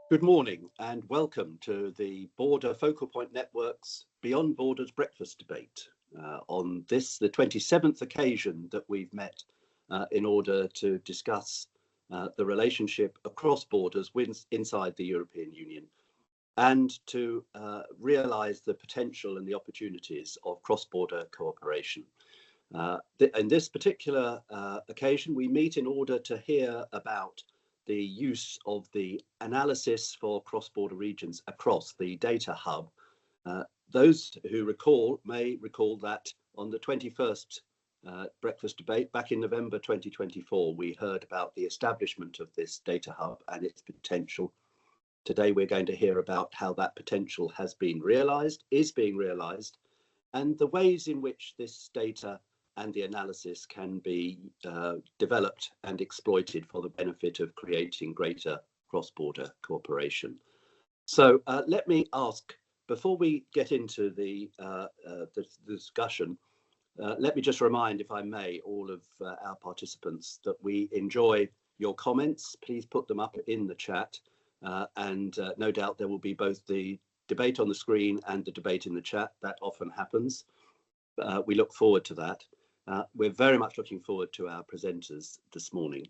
Good morning and welcome to the Border Focal Point Network's Beyond Borders Breakfast Debate. On this, the 27th occasion that we've met in order to discuss the relationship across borders inside the European Union and to realise the potential and the opportunities of cross-border cooperation. In this particular occasion, we meet in order to hear about the use of the analysis for cross-border regions across the data hub. Those who may recall that on the 21st breakfast debate back in November 2024, we heard about the establishment of this data hub and its potential. Today, we're going to hear about how that potential has been realized, is being realized, and the ways in which this data and the analysis can be developed and exploited for the benefit of creating greater cross-border cooperation. So let me ask, before we get into the discussion, let me just remind, if I may, all of our participants that we enjoy your comments. Please put them up in the chat, and no doubt there will be both the debate on the screen and the debate in the chat. That often happens. We look forward to that. We're very much looking forward to our presenters this morning,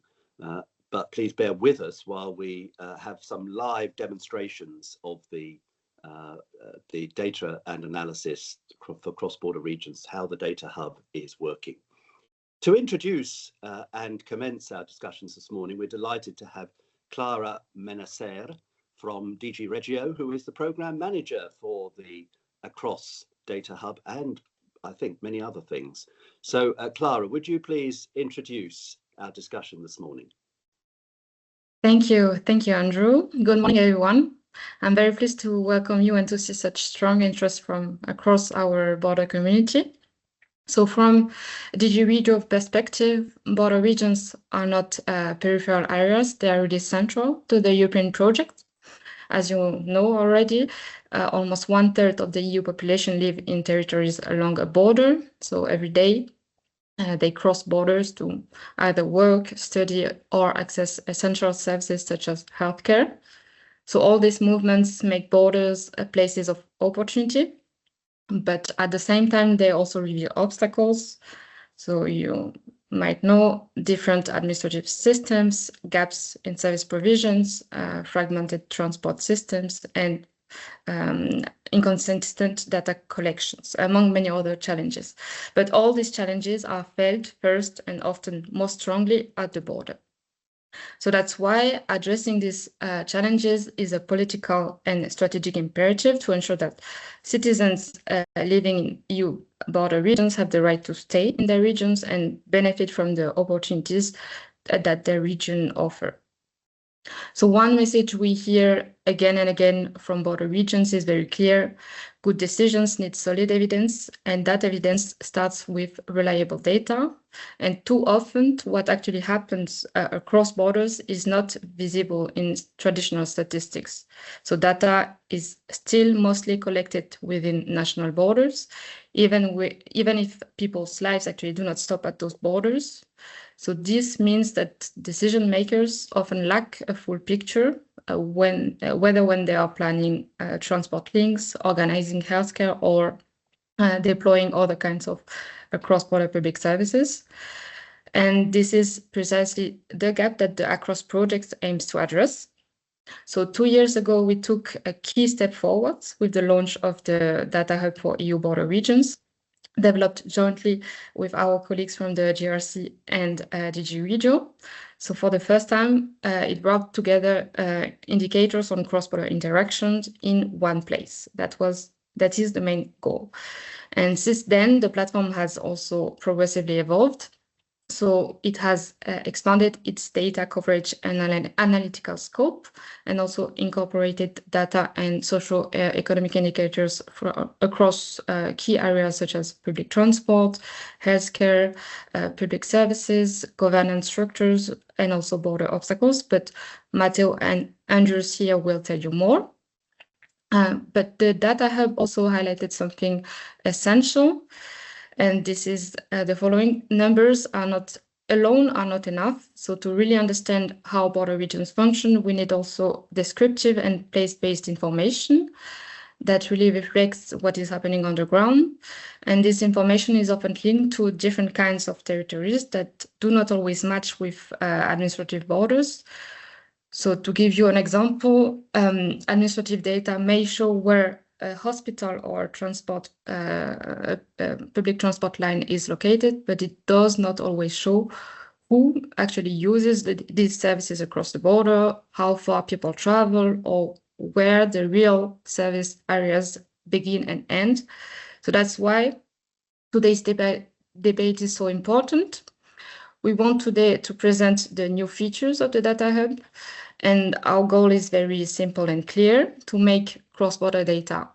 but please bear with us while we have some live demonstrations of the data and analysis for cross-border regions, how the data hub is working. To introduce and commence our discussions this morning, we're delighted to have Clara Menacer from DG Regio, who is the Programme Manager for the Across Data Hub and I think many other things. So Clara, would you please introduce our discussion this morning? Thank you, Andrew. Good morning, everyone. I'm very pleased to welcome you and to see such strong interest from across our border community. So from DG Regio perspective, border regions are not peripheral areas, they are really central to the European project. As you know already, almost 1/3 of the EU population live in territories along a border. So every day they cross borders to either work, study, or access essential services such as healthcare. So all these movements make borders places of opportunity, but at the same time, they also reveal obstacles. So you might know different administrative systems, gaps in service provisions, fragmented transport systems, and inconsistent data collections, among many other challenges. But all these challenges are felt first and often most strongly at the border. So that's why addressing these challenges is a political and strategic imperative to ensure that citizens living in EU border regions have the right to stay in their regions and benefit from the opportunities that their region offer. So one message we hear again and again from border regions is very clear. Good decisions need solid evidence, and that evidence starts with reliable data. And too often, what actually happens across borders is not visible in traditional statistics. So data is still mostly collected within national borders, even if people's lives actually do not stop at those borders. So this means that decision makers often lack a full picture whether when they are planning transport links, organizing healthcare, or deploying other kinds of cross-border public services. And this is precisely the gap that the Across project aims to address. So 2 years ago, we took a key step forward with the launch of the Data Hub for EU border regions, developed jointly with our colleagues from the GRC and DG Regio. So for the first time, it brought together indicators on cross-border interactions in one place. That is the main goal. And since then, the platform has also progressively evolved. So it has expanded its data coverage and analytical scope, and also incorporated data and socio-economic indicators across key areas such as public transport, healthcare, public services, governance structures, and also border obstacles. But Matteo and Andrews here will tell you more. But the Data Hub also highlighted something essential. And this is the following: numbers are not alone are not enough. So to really understand how border regions function, we need also descriptive and place-based information that really reflects what is happening on the ground. And this information is often linked to different kinds of territories that do not always match with administrative borders. So to give you an example, administrative data may show where a hospital or transport, public transport line is located, but it does not always show who actually uses these services across the border, how far people travel, or where the real service areas begin and end. So that's why today's debate is so important. We want today to present the new features of the Data Hub, and our goal is very simple and clear: to make cross-border data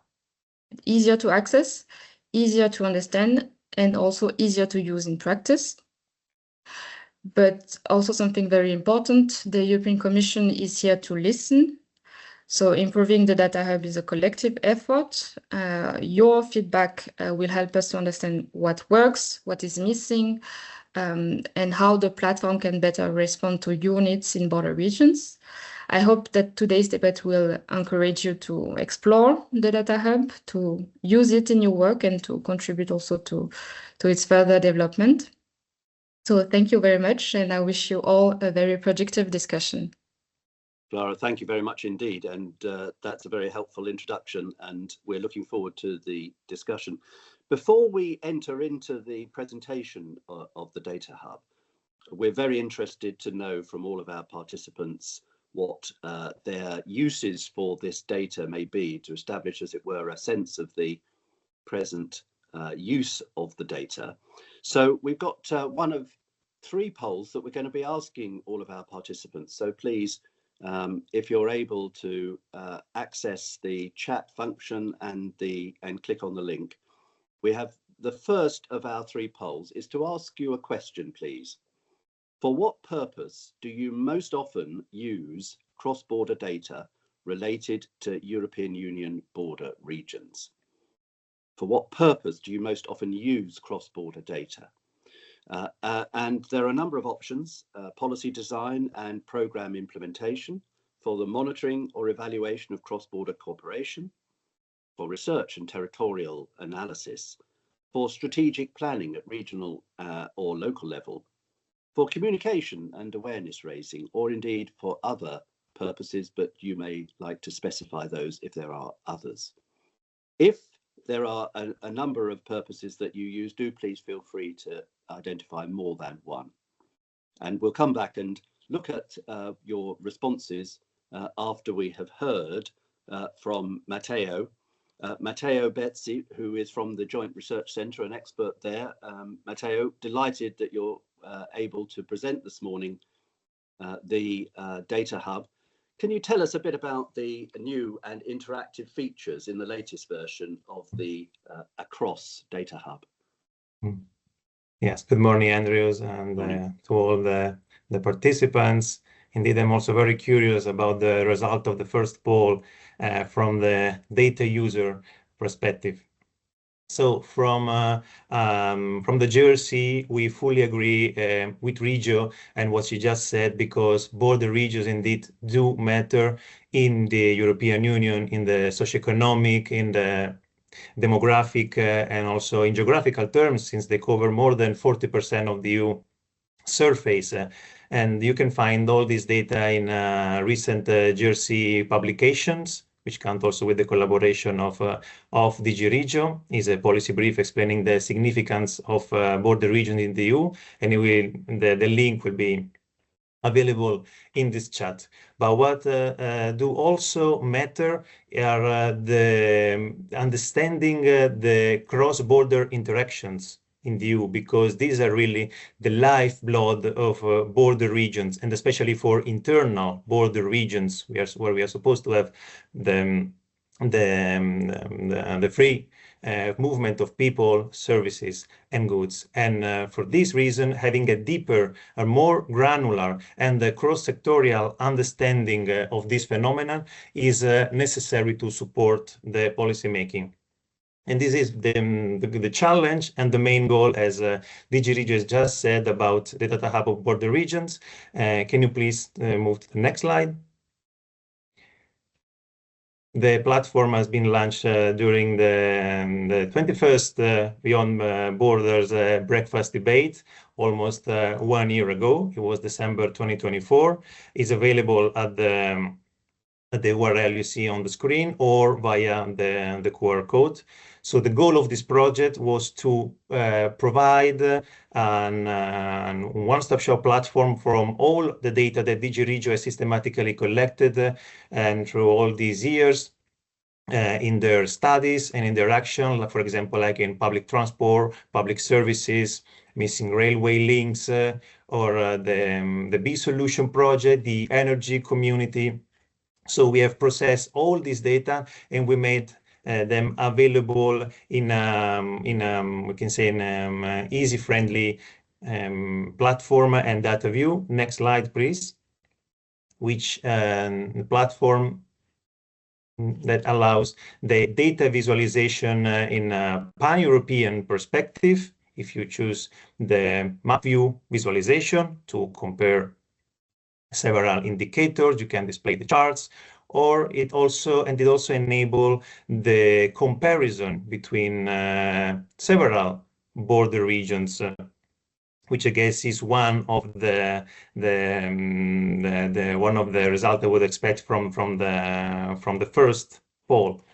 easier to access, easier to understand, and also easier to use in practice. But also something very important, the European Commission is here to listen. So improving the Data Hub is a collective effort. Your feedback will help us to understand what works, what is missing, and how the platform can better respond to your needs in border regions. I hope that today's debate will encourage you to explore the Data Hub, to use it in your work, and to contribute also to its further development. So thank you very much, and I wish you all a very productive discussion. Clara, thank you very much indeed, and that's a very helpful introduction, and we're looking forward to the discussion. Before we enter into the presentation of the Data Hub, we're very interested to know from all of our participants what their uses for this data may be, to establish, as it were, a sense of the present use of the data. So we've got one of three polls that we're going to be asking all of our participants. So please, if you're able to access the chat function and click on the link. We have the first of our three polls is to ask you a question, please. For what purpose do you most often use cross-border data related to European Union border regions? For what purpose do you most often use cross-border data? And there are a number of options: policy design and program implementation, for the monitoring or evaluation of cross-border cooperation, for research and territorial analysis, for strategic planning at regional or local level, for communication and awareness raising, or indeed for other purposes, but you may like to specify those if there are others. If there are a number of purposes that you use, do please feel free to identify more than one. And we'll come back and look at your responses after we have heard from Matteo. Matteo Bezzi, who is from the Joint Research Centre, an expert there. Matteo, delighted that you're able to present this morning the Data Hub. Can you tell us a bit about the new and interactive features in the latest version of the Across Data Hub? Yes, good morning, Andrews, and to all the participants. Indeed, I'm also very curious about the result of the first poll from the data user perspective. So from the JRC, we fully agree with Regio and what she just said, because border regions indeed do matter in the European Union, in the socio-economic, in the demographic, and also in geographical terms, since they cover more than 40% of the EU surface. And you can find all this data in recent JRC publications, which count also with the collaboration of DG Regio. Is a policy brief explaining the significance of border region in the EU, and the link will be available in this chat. But what do also matter are the understanding the cross-border interactions in the EU, because these are really the lifeblood of border regions, and especially for internal border regions, where we are supposed to have the free movement of people, services, and goods. And for this reason, having a deeper, a more granular, and a cross-sectorial understanding of this phenomenon is necessary to support the policy making. And this is the challenge and the main goal, as DG Regio has just said about the data hub of border regions. Can you please move to the next slide? The platform has been launched during the 21st Beyond Borders breakfast debate, almost 1 year ago. It was December 2024. It's available at the URL you see on the screen or via the QR code. So the goal of this project was to provide an one-stop shop platform from all the data that DG Regio has systematically collected and through all these years in their studies and in their action, like, for example, like in public transport, public services, missing railway links, or the B Solution project, the energy community. So we have processed all this data and we made them available in we can say in easy friendly platform and data view. Next slide, please. Which platform that allows the data visualization in a pan-European perspective. If you choose the map view visualization to compare several indicators, you can display the charts, or it also enable the comparison between several border regions, which I guess is one of the results I would expect from the first poll.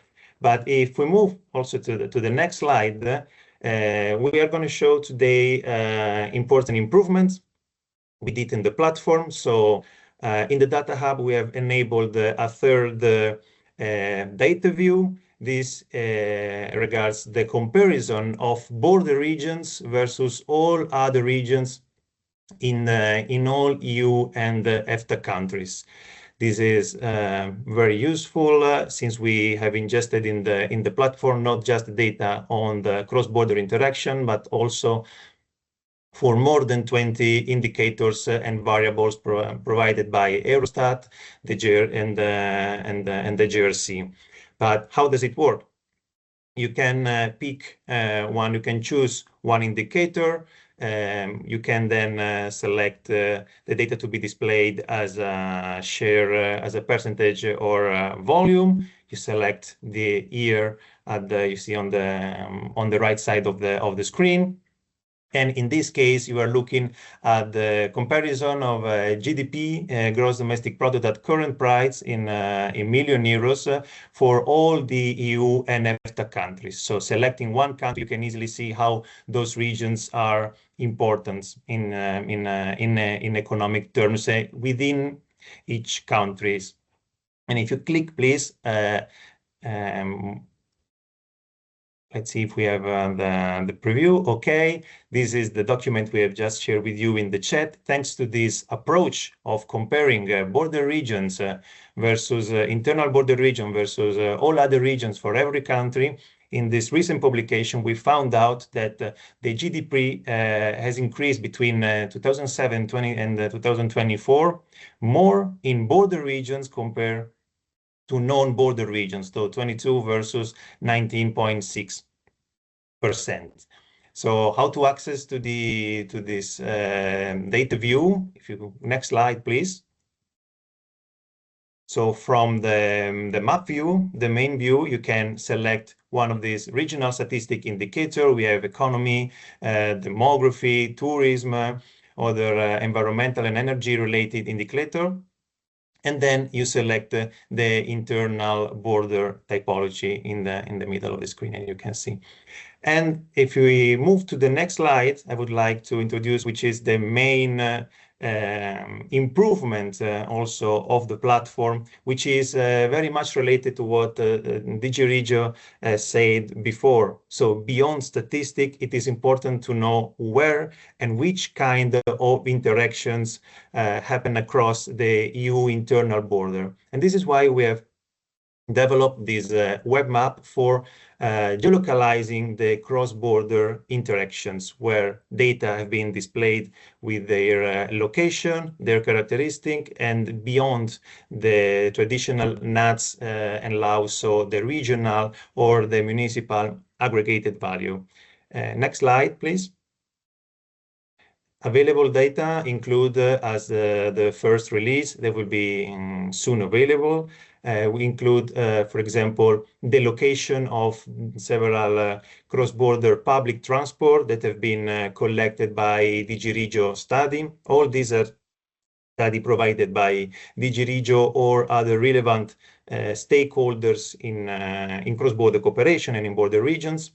But if we move also to the next slide, we are going to show today important improvements we did in the platform. So in the data hub, we have enabled a third data view. This regards the comparison of border regions versus all other regions in all EU and EFTA countries. This is very useful since we have ingested in the platform not just data on the cross-border interaction, but also for more than 20 indicators and variables provided by Eurostat, the the GRC. But how does it work? You can pick one, you can choose one indicator. You can then select the data to be displayed as a share, as a percentage or volume. You select the year you see on the right side of the screen. And in this case, you are looking at the comparison of GDP, gross domestic product at current price in million euros for all the EU and EFTA countries. So selecting one country, you can easily see how those regions are important in economic terms within each country. And if you click, please, let's see if we have the preview. Okay, this is the document we have just shared with you in the chat. Thanks to this approach of comparing border regions versus internal border region versus all other regions for every country, in this recent publication, we found out that the GDP has increased between 2007 and 2024 more in border regions compared to non-border regions, so 22 versus 19.6%. So how to access to this data view? If you next slide, please. So from the map view, the main view, you can select one of these regional statistic indicator. We have economy, demography, tourism, other environmental and energy related indicator. And then you select the internal border typology in the middle of the screen, and you can see. And if we move to the next slide, I would like to introduce, which is the main improvement also of the platform, which is very much related to what DG Regio said before. So beyond statistic, it is important to know where and which kind of interactions happen across the EU internal border. And this is why we have developed this web map for geolocalizing the cross-border interactions where data have been displayed with their location, their characteristic, and beyond the traditional NATS and LAWS, so the regional or the municipal aggregated value. Next slide, please. Available data include as the first release, they will be soon available. We include, for example, the location of several cross-border public transport that have been collected by DG Regio study. All these are study provided by DG Regio or other relevant stakeholders in cross-border cooperation and in border regions.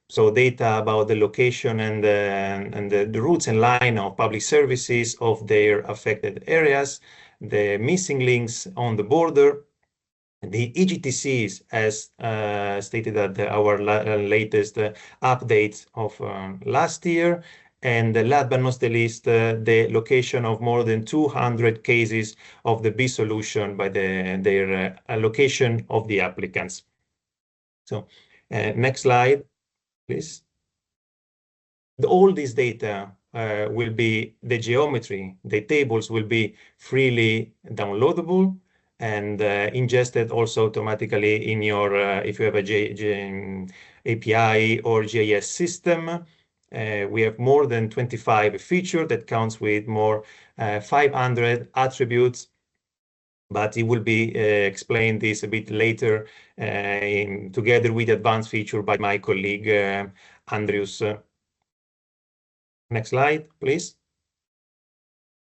So data about the location and the routes and line of public services of their affected areas, the missing links on the border, the EGTCs as stated at our latest update of last year, and last but not the least, the location of more than 200 cases of the B solution by their allocation of the applicants. So next slide, please. All this data will be, the geometry, the tables will be freely downloadable and ingested also automatically in your, if you have a API or GIS system. We have more than 25 features that counts with more 500 attributes, but it will be explained this a bit later together with advanced feature by my colleague Andrews. Next slide, please.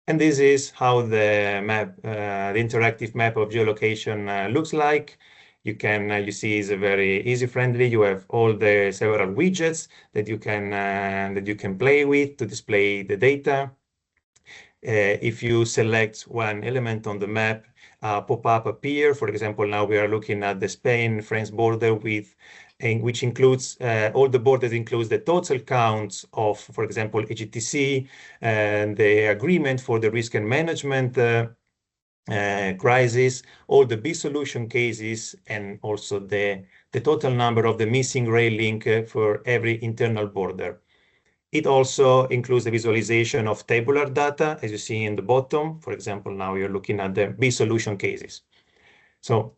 And this is how the map, the interactive map of geolocation looks like. You can, you see, is a very easy friendly. You have all the several widgets that you can play with to display the data. If you select one element on the map, pop-up appear. For example, now we are looking at the Spain-France border which includes all the borders, includes the total counts of, for example, EGTC, and the agreement for the risk and management crisis, all the B solution cases, and also the total number of the missing rail link for every internal border. It also includes the visualization of tabular data, as you see in the bottom. For example, now you're looking at the B solution cases. So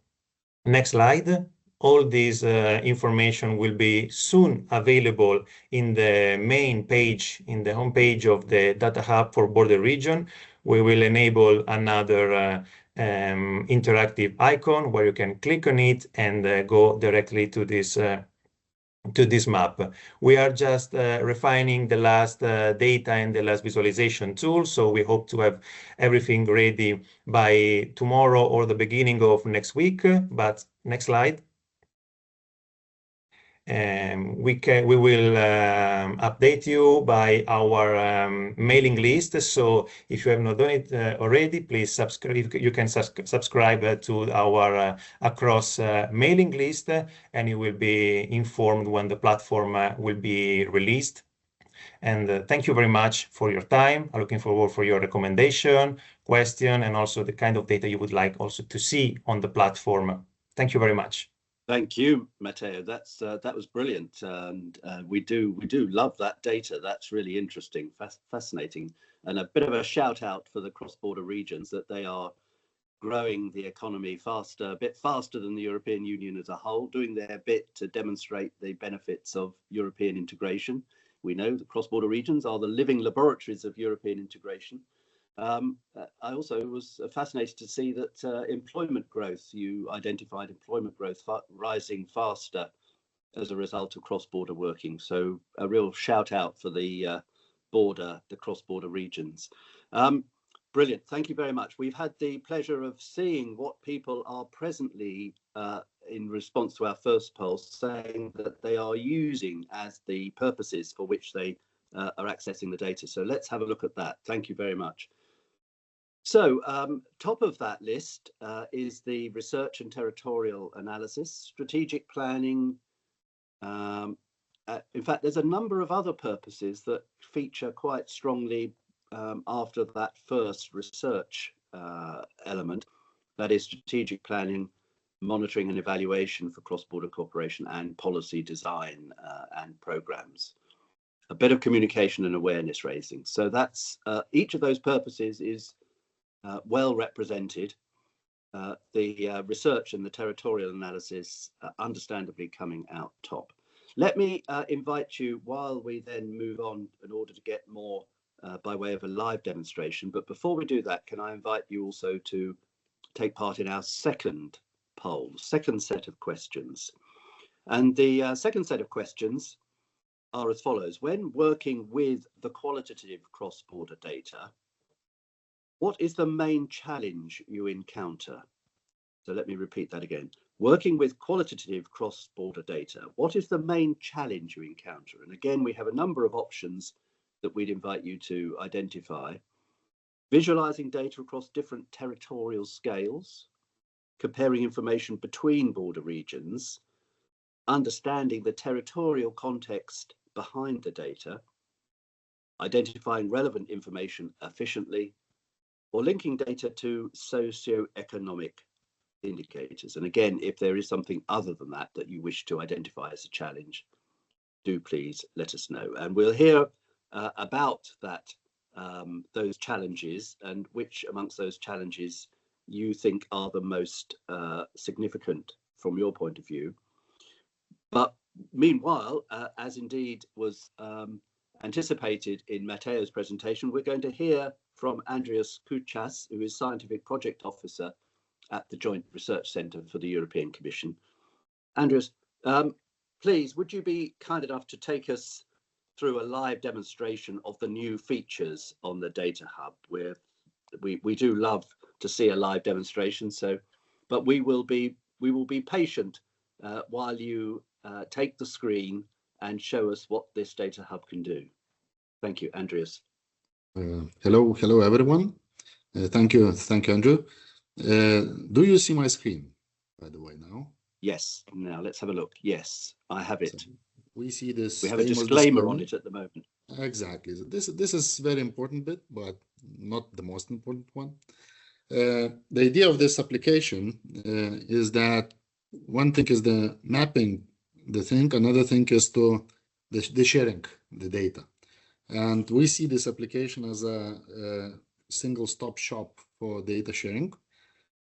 next slide. All this information will be soon available in the main page, in the homepage of the Data Hub for Border Region. We will enable another interactive icon where you can click on it and go directly to this map. We are just refining the last data and the last visualization tool, so we hope to have everything ready by tomorrow or the beginning of next week. But next slide. We will update you by our mailing list. So if you have not done it already, please subscribe. You can subscribe to our across mailing list, and you will be informed when the platform will be released. And thank you very much for your time. I'm looking forward for your recommendation, question, and also the kind of data you would like also to see on the platform. Thank you very much. Thank you, Matteo. That was brilliant, and we do love that data. That's really interesting, fascinating, and a bit of a shout out for the cross-border regions that they are growing the economy faster, a bit faster than the European Union as a whole, doing their bit to demonstrate the benefits of European integration. We know the cross-border regions are the living laboratories of European integration. I also was fascinated to see that employment growth, you identified employment growth rising faster as a result of cross-border working. So a real shout out for the cross-border regions. Brilliant. Thank you very much. We've had the pleasure of seeing what people are presently in response to our first poll saying that they are using as the purposes for which they are accessing the data. So let's have a look at that. Thank you very much. So top of that list is the research and territorial analysis, strategic planning. In fact, there's a number of other purposes that feature quite strongly after that first research element, that is strategic planning, monitoring and evaluation for cross-border cooperation, and policy design and programs. A bit of communication and awareness raising. So that's each of those purposes is well represented. The research and the territorial analysis understandably coming out top. Let me invite you, while we then move on in order to get more by way of a live demonstration. But before we do that, can I invite you also to take part in our second poll, second set of questions. And the second set of questions are as follows. When working with the qualitative cross-border data, what is the main challenge you encounter? So let me repeat that again. Working with qualitative cross-border data, what is the main challenge you encounter? And again, we have a number of options that we'd invite you to identify. Visualizing data across different territorial scales, comparing information between border regions, understanding the territorial context behind the data, identifying relevant information efficiently, or linking data to socio-economic indicators. And again, if there is something other than that that you wish to identify as a challenge, do please let us know. And we'll hear about that, those challenges, and which amongst those challenges you think are the most significant from your point of view. But meanwhile, as indeed was anticipated in Matteo's presentation, we're going to hear from Andreas Kuchas, who is Scientific Project Officer at the Joint Research Centre for the European Commission. Andreas, please, would you be kind enough to take us through a live demonstration of the new features on the Data Hub? We do love to see a live demonstration, but we will be patient while you take the screen and show us what this Data Hub can do. Thank you, Andreas. Hello everyone. Thank you, Andrew. Do you see my screen, by the way, now? Yes. Now let's have a look. Yes, I have it. So we see this. We have a disclaimer on it at the moment. Exactly. This is very important bit, but not the most important one. The idea of this application is that one thing is the mapping the thing, another thing is to the sharing the data. And we see this application as a single stop shop for data sharing.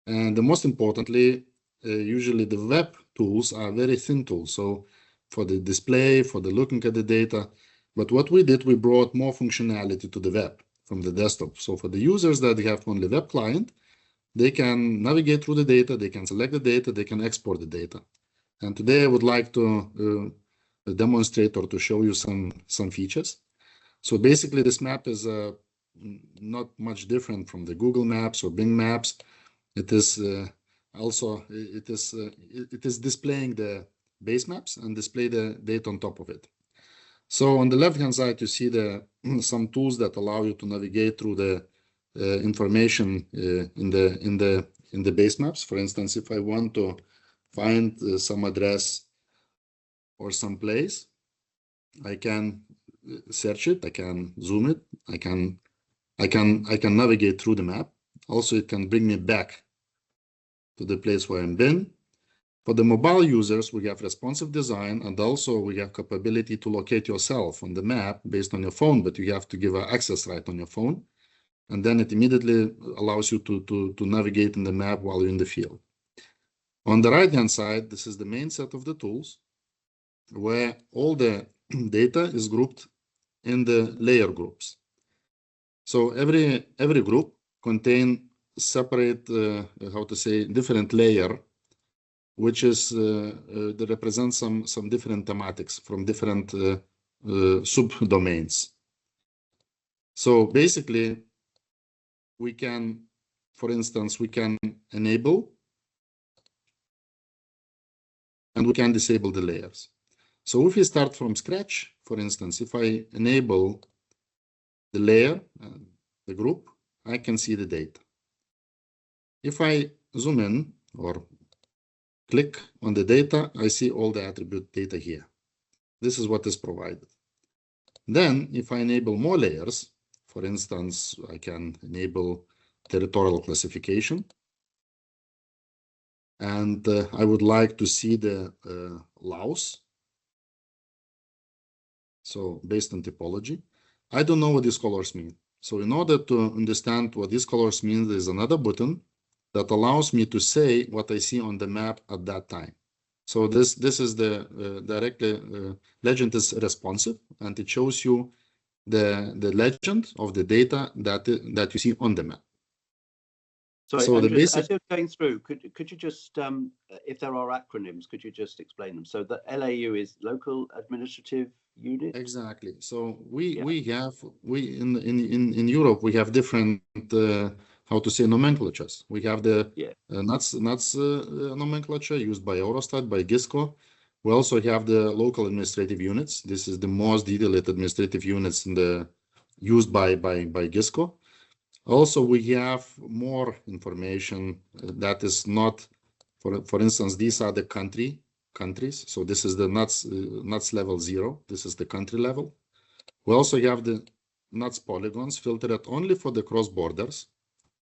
And the most importantly, usually the web tools are very thin tools. So for the display, for the looking at the data, but what we did, we brought more functionality to the web from the desktop. So for the users that have only web client, they can navigate through the data, they can select the data, they can export the data. And today I would like to demonstrate or to show you some features. So basically this map is not much different from the Google Maps or Bing Maps. It is it is displaying the base maps and display the data on top of it. So on the left hand side you see some tools that allow you to navigate through the information in the base maps. For instance, if I want to find some address or some place, I can search it, I can zoom it, I can navigate through the map. Also, it can bring me back to the place where I've been. For the mobile users, we have responsive design, and also we have capability to locate yourself on the map based on your phone, but you have to give access right on your phone. And then it immediately allows you to navigate in the map while you're in the field. On the right-hand side, this is the main set of the tools where all the data is grouped in the layer groups. So every group contain separate, different layer, which is that represents some different thematics from different subdomains. So basically, we can, for instance, we can enable and we can disable the layers. So if we start from scratch, for instance, if I enable the layer, the group, I can see the data. If I zoom in or click on the data, I see all the attribute data here. This is what is provided. Then if I enable more layers, for instance, I can enable territorial classification. And I would like to see the Laos. So based on typology, I don't know what these colors mean. So in order to understand what these colors mean, there's another button that allows me to say what I see on the map at that time. So this is the directly legend is responsive, and it shows you the legend of the data that you see on the map. Sorry, so Andrew, the basic, as you're going through, could you just, if there are acronyms, could you just explain them? So the LAU is local administrative unit. exactly. So we in Europe we have different how to say nomenclatures. We have the NUTS nomenclature used by Eurostat, by GISCO. We also have the local administrative units. This is the most detailed administrative units used by GISCO. Also, we have more information that is not, for instance, these are the countries. So this is the NUTS level 0. This is the country level. We also have the NUTS polygons filtered only for the cross borders,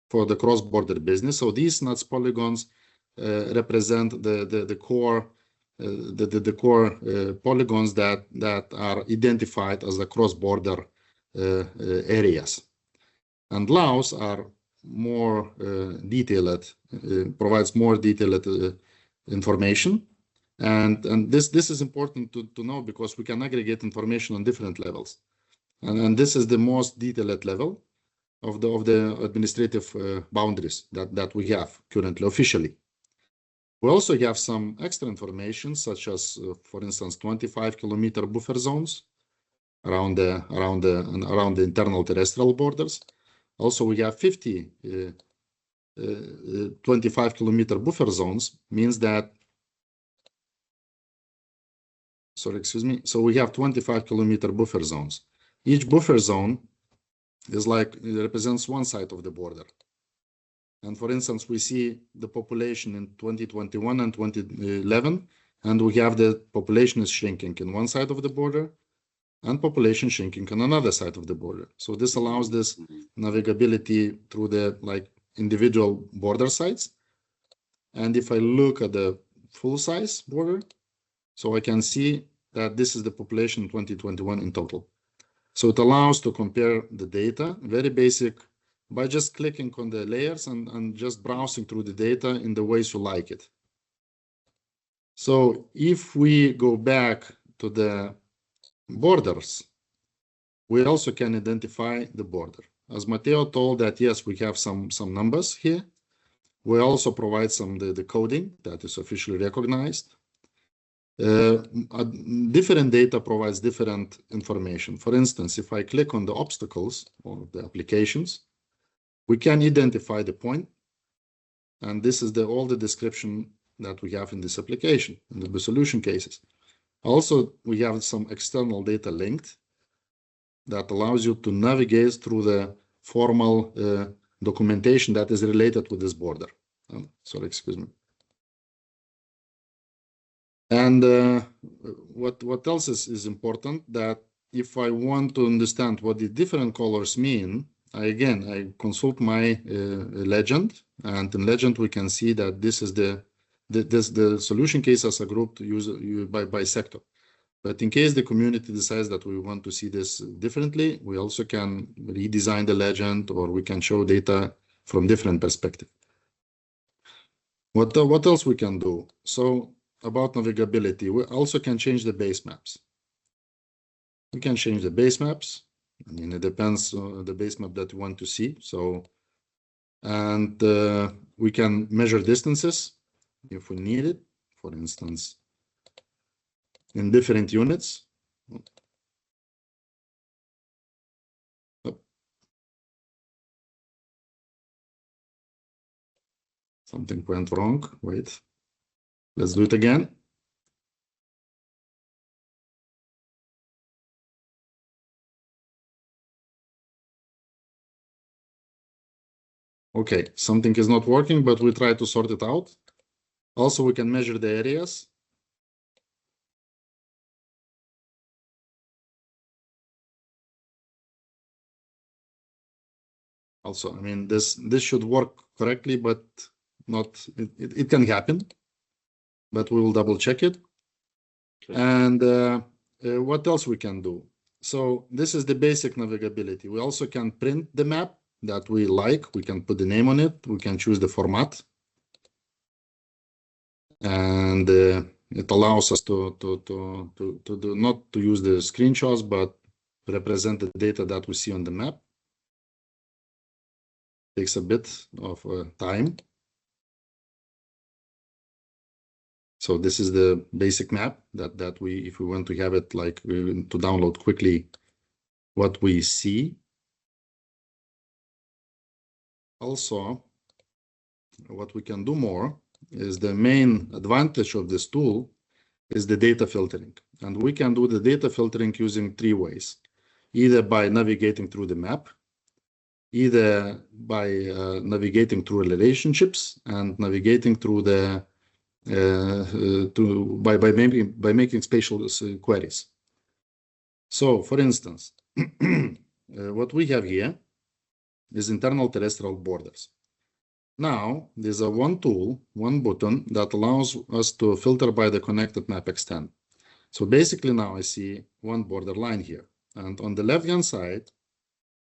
for the cross-border business. So these NUTS polygons represent the core polygons that are identified as the cross-border areas. And LAUs are more detailed, provides more detailed information. And this is important to know, because we can aggregate information on different levels. And this is the most detailed level of the administrative boundaries that we have currently officially. We also have some extra information, such as, for instance, 25-kilometer buffer zones around the internal terrestrial borders. Also, we have 25-kilometer buffer zones, means that, sorry, excuse me. So we have 25-kilometer buffer zones. Each buffer zone is it represents one side of the border. And for instance, we see the population in 2021 and 2011, and we have the population is shrinking in one side of the border, and population shrinking on another side of the border. So this allows this navigability through the individual border sites. And if I look at the full size border, so I can see that this is the population in 2021 in total. So it allows to compare the data, very basic, by just clicking on the layers and just browsing through the data in the ways you like it. So if we go back to the borders, we also can identify the border. As Matteo told that, yes, we have some numbers here. We also provide the coding that is officially recognized. Different data provides different information. For instance, if I click on the obstacles or the applications, we can identify the point. And this is all the description that we have in this application, in the solution cases. Also, we have some external data linked that allows you to navigate through the formal documentation that is related with this border. Sorry, excuse me. And what else is important, that if I want to understand what the different colors mean, I consult my legend, and in legend we can see that this is the solution cases are grouped by sector. But in case the community decides that we want to see this differently, we also can redesign the legend, or we can show data from different perspective. What else we can do? So about navigability, we also can change the base maps. We can change the base maps. I mean, it depends on the base map that you want to see. So, and we can measure distances if we need it, for instance, in different units. Something went wrong. Wait, let's do it again. Okay, something is not working, but we try to sort it out. Also, we can measure the areas. Also, I mean, this should work correctly, but not, it can happen, but we will double check it. Okay. And what else we can do? So this is the basic navigability. We also can print the map that we like. We can put the name on it. We can choose the format. And it allows us to do not to use the screenshots, but represent the data that we see on the map. Takes a bit of time. So this is the basic map that we, if we want to have it like to download quickly what we see. Also, what we can do more is the main advantage of this tool is the data filtering. And we can do the data filtering using three ways, either by navigating through the map, either by navigating through relationships and navigating through the by making spatial queries. So, for instance, what we have here is internal terrestrial borders. Now, there's a one tool, one button that allows us to filter by the connected map extent. So basically now I see one border line here. And on the left-hand side,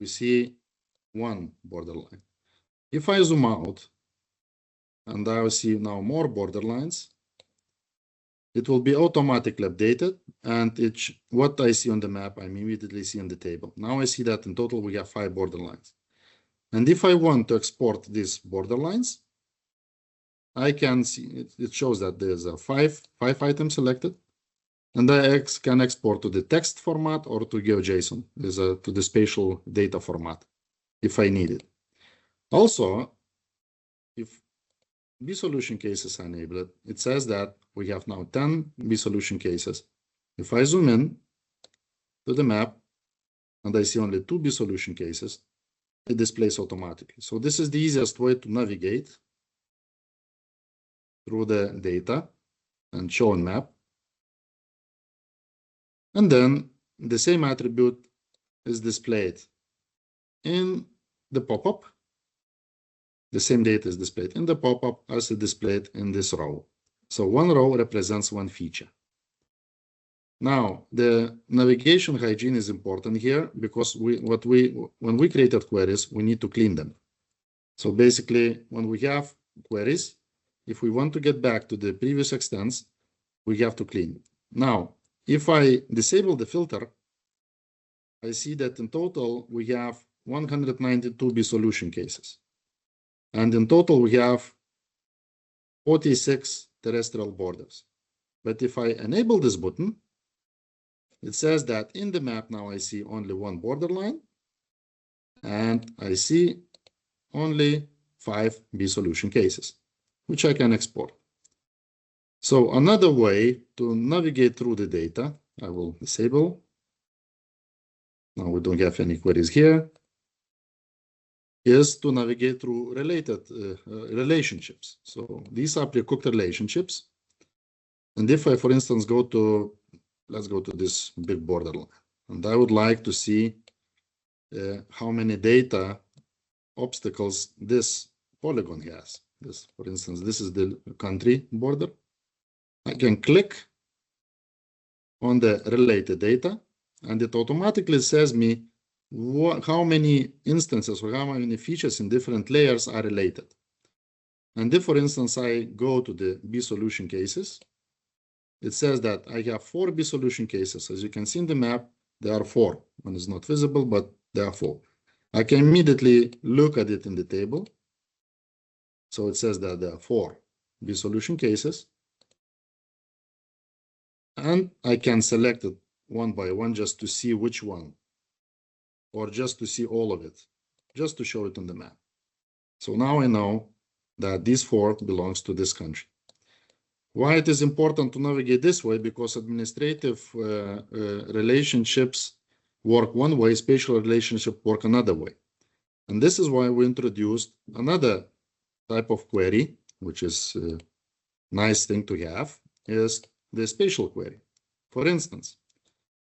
we see one border line. If I zoom out, and I will see now more border lines, it will be automatically updated. And what I see on the map, I immediately see in the table. Now I see that in total, we have 5 border lines. And if I want to export these border lines, I can see it shows that there's a five items selected, and I can export to the text format or to GeoJSON, to the spatial data format, if I need it. Also, if B-solution cases are enabled, it says that we have now 10 B-solution cases. If I zoom in to the map and I see only 2 B-solution cases, it displays automatically. So this is the easiest way to navigate through the data and show on map. And then the same attribute is displayed in the pop-up. The same data is displayed in the pop-up as it displayed in this row. So one row represents one feature. Now, the navigation hygiene is important here because when we created queries, we need to clean them. So basically, when we have queries, if we want to get back to the previous extents, we have to clean. Now, if I disable the filter, I see that in total, we have 192 B-solution cases. And in total, we have 46 terrestrial borders. But if I enable this button, it says that in the map now I see only one borderline, and I see only 5 B-solution cases, which I can export. So another way to navigate through the data, I will disable. Now we don't have any queries here, is to navigate through related relationships. So these are pre-cooked relationships. And if I, for instance, let's go to this big borderline, and I would like to see how many data obstacles this polygon has. This, for instance, this is the country border. I can click on the related data, and it automatically says me how many instances or how many features in different layers are related. And if, for instance, I go to the B-solution cases, it says that I have 4 B-solution cases. As you can see in the map, there are 4. One is not visible, but there are 4. I can immediately look at it in the table. So it says that there are 4 B-solution cases. And I can select it one by one just to see which one, or just to see all of it, just to show it on the map. So now I know that these 4 belongs to this country. Why it is important to navigate this way? Because administrative relationships work one way, spatial relationships work another way. And this is why we introduced another type of query, which is a nice thing to have, is the spatial query. For instance,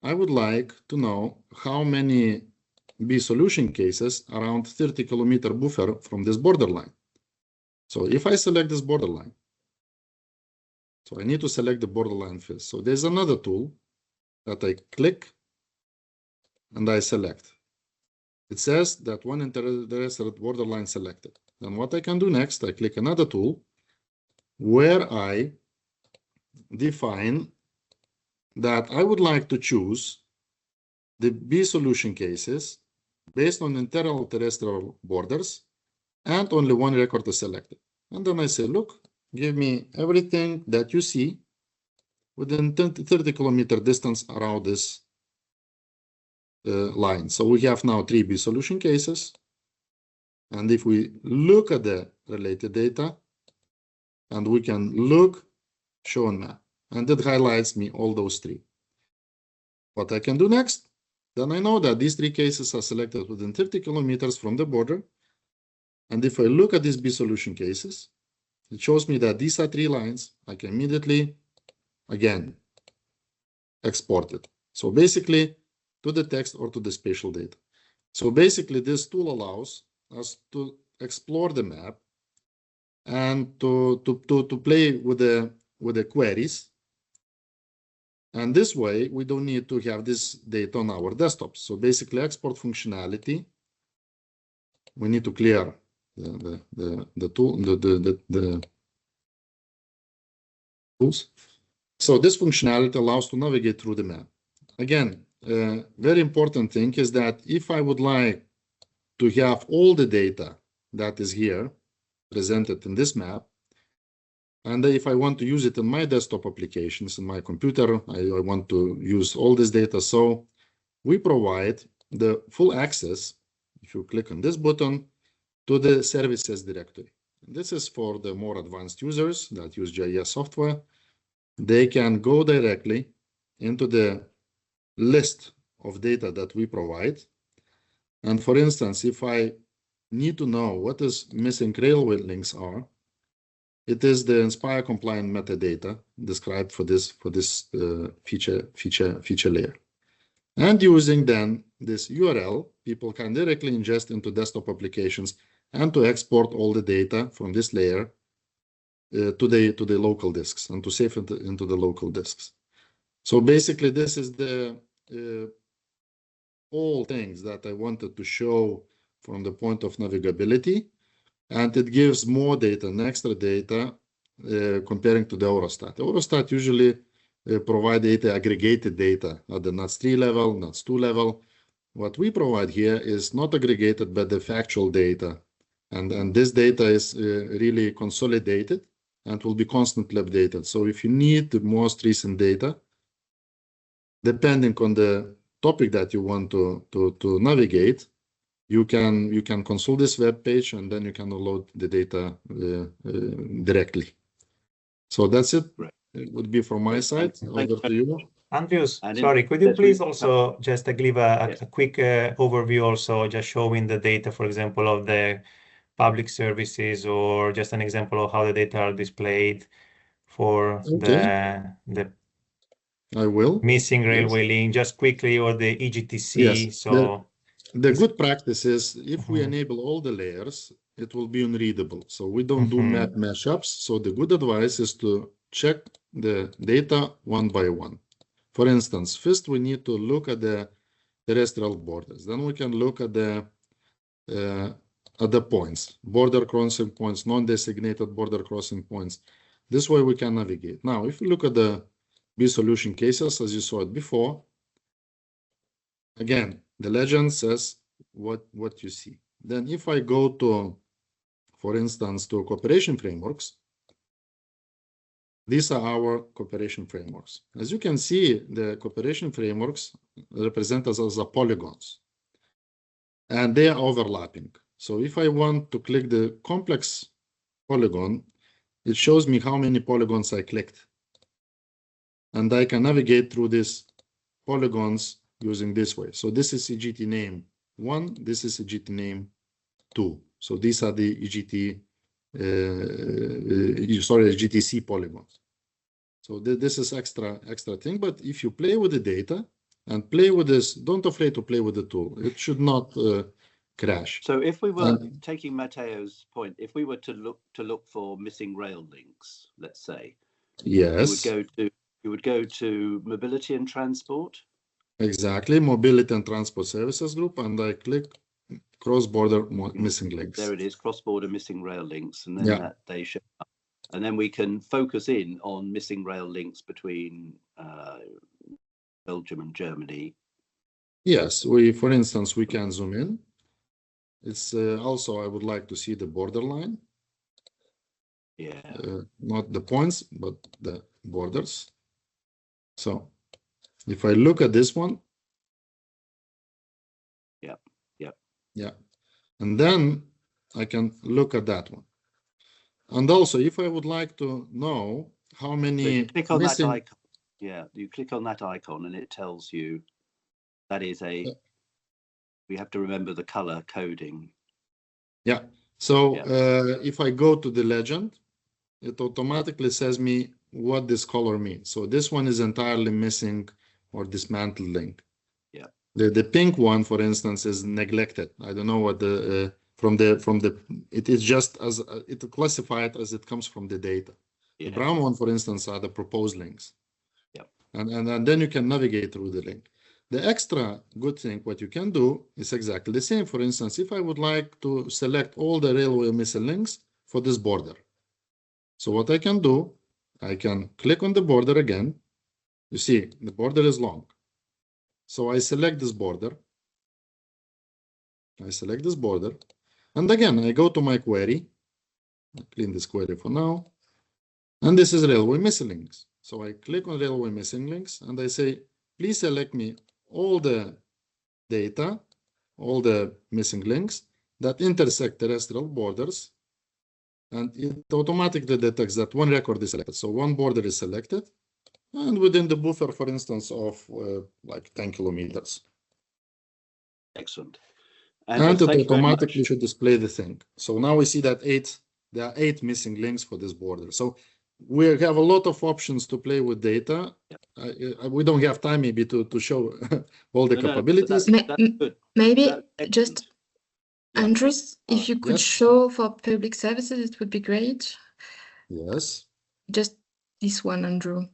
I would like to know how many B-solution cases around 30-kilometer buffer from this borderline. So if I select this borderline, so I need to select the borderline first. So there's another tool that I click and I select. It says that one interested borderline selected. Then what I can do next, I click another tool where I define that I would like to choose the B solution cases based on internal terrestrial borders, and only one record is selected. And then I say, look, give me everything that you see within 30-kilometer distance around this line. So we have now 3 B solution cases. And if we look at the related data, and we can look, show and map, and it highlights me all those 3. What I can do next, then I know that these 3 cases are selected within 30 kilometers from the border. And if I look at these B solution cases, it shows me that these are 3 lines. I can immediately, again, export it. So basically, to the text or to the spatial data. So basically, this tool allows us to explore the map and to play with the queries. And this way, we don't need to have this data on our desktops. So basically, export functionality, we need to clear the tools. So this functionality allows to navigate through the map. Again, very important thing is that if I would like to have all the data that is here presented in this map, and if I want to use it in my desktop applications, in my computer, I want to use all this data. So we provide the full access, if you click on this button, to the services directory. This is for the more advanced users that use GIS software. They can go directly into the list of data that we provide. And for instance, if I need to know what is missing railway links are, it is the Inspire compliant metadata described for this feature layer. And using then this URL, people can directly ingest into desktop applications and to export all the data from this layer to the local disks and to save it into the local disks. So basically, this is the all things that I wanted to show from the point of navigability, and it gives more data and extra data comparing to the Eurostat. Eurostat usually provide data, aggregated data at the NUTS 3 level, NUTS 2 level. What we provide here is not aggregated, but the factual data. And this data is really consolidated and will be constantly updated. So if you need the most recent data, depending on the topic that you want to navigate, you can consult this web page and then you can download the data directly. So that's it. Right. It would be from my side. Over to you. Andrews, sorry, could you please also just give a quick overview, also just showing the data, for example, of the public services, or just an example of how the data are displayed for the I will. missing railway link, just quickly, or the EGTC. Yes. So the good practice is if we enable all the layers, it will be unreadable. So we don't do map mashups. So the good advice is to check the data one by one. For instance, first we need to look at the terrestrial borders. Then we can look at the points, border crossing points, non-designated border crossing points. This way we can navigate. Now, if you look at the B solution cases, as you saw it before, again, the legend says what you see. Then if I go to, for instance, to cooperation frameworks, these are our cooperation frameworks. As you can see, the cooperation frameworks represent us as polygons, and they are overlapping. So if I want to click the complex polygon, it shows me how many polygons I clicked. And I can navigate through these polygons using this way. So this is EGT name 1, this is EGT name 2. So these are the EGTC polygons. So this is extra thing. But if you play with the data and play with this, don't afraid to play with the tool. It should not crash. So if we were taking Matteo's point, if we were to look for missing rail links, let's say, yes, you would go to mobility and transport. Exactly, mobility and transport services group, and I click cross-border missing links. There it is, cross-border missing rail links, and then they show up. and then we can focus in on missing rail links between Belgium and Germany. Yes, for instance, we can zoom in. It's also, I would like to see the borderline. Yeah. Not the points, but the borders. So if I look at this one. Yeah. And then I can look at that one. And also, if I would like to know how many so you click on missing... that icon. Yeah, you click on that icon and it tells you that is a, we have to remember the color coding. Yeah. So if I go to the legend, it automatically says me what this color means. So this one is entirely missing or dismantled link. Yeah. The pink one, for instance, is neglected. I don't know what the it is just as it classified as it comes from the data. Yeah. The brown one, for instance, are the proposed links. Yeah. And then you can navigate through the link. The extra good thing, what you can do is exactly the same. For instance, if I would like to select all the railway missing links for this border. So what I can do, I can click on the border again. You see, the border is long. So I select this border. And again, I go to my query. I clean this query for now. And this is railway missing links. So I click on railway missing links and I say, please select me all the data, all the missing links that intersect terrestrial borders. And it automatically detects that one record is selected. So one border is selected and within the buffer, for instance, of like 10 kilometers. Excellent. And it automatically should display the thing. So now we see that there are 8 missing links for this border. So we have a lot of options to play with data. Yeah. We don't have time maybe to show all the capabilities. Maybe just, Andres, if you could show for public services, it would be great. Yes. Just this one, Andrew.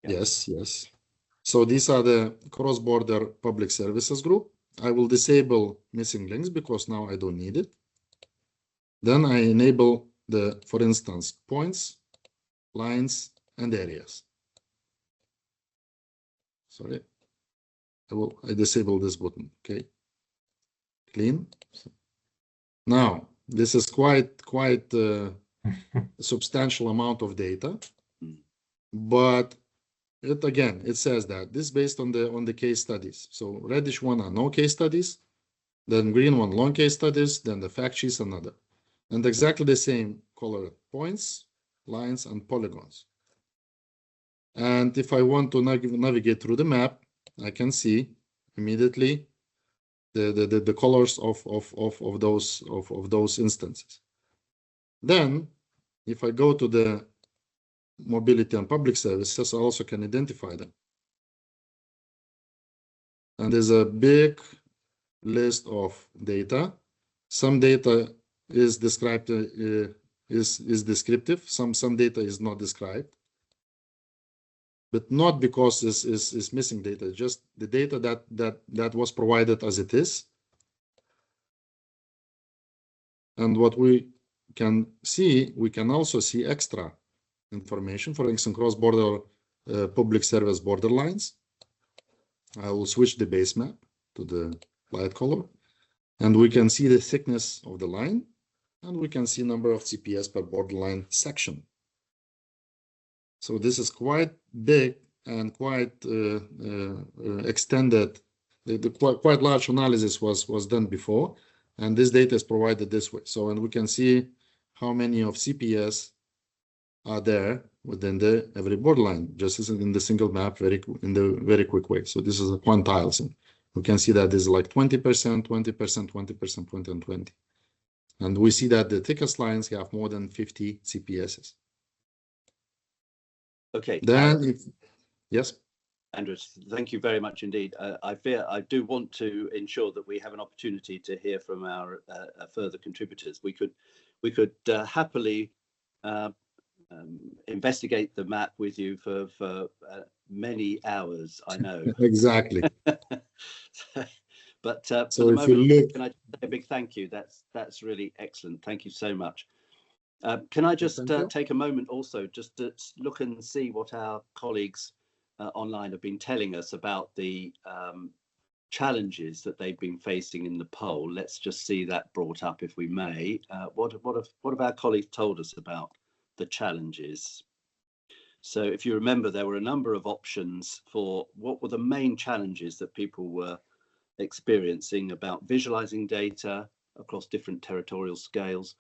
Yes. So these are the cross-border public services group. I will disable missing links because now I don't need it. Then I enable the, for instance, points, lines, and areas. Sorry, I disable this button. Okay, clean. Now this is quite a substantial amount of data, but it says that this is based on the case studies. So reddish one are no case studies, then green one long case studies, then the fact sheets another, and exactly the same colored points, lines, and polygons. And if I want to navigate through the map, I can see immediately the colors of those instances. Then, if I go to the mobility and public services, I also can identify them. And there's a big list of data. Some data is described is descriptive. Some data is not described. But not because is missing data, just the data that was provided as it is. And what we can see, we can also see extra information, for instance, cross-border public service borderlines. I will switch the base map to the light color, and we can see the thickness of the line, and we can see number of CPS per borderline section. So this is quite big and quite extended. Quite large analysis was done before, and this data is provided this way. So, and we can see how many of CPS are there within every borderline, just as in the single map, in the very quick way. So this is a quantile thing. We can see that there's like 20%, 20%, 20%, 20, and 20. And we see that the thickest lines have more than 50 CPSs. Okay. Then, yes. Andres, thank you very much indeed. I do want to ensure that we have an opportunity to hear from our further contributors. We could happily investigate the map with you for many hours, I know. Exactly. But so for the if moment, you look, can I say a big thank you? That's really excellent. Thank you so much. Can I just take a moment also just to look and see what our colleagues online have been telling us about the challenges that they've been facing in the poll? Let's just see that brought up, if we may. What have our colleagues told us about the challenges? So if you remember, there were a number of options for what were the main challenges that people were experiencing about visualizing data across different territorial scales.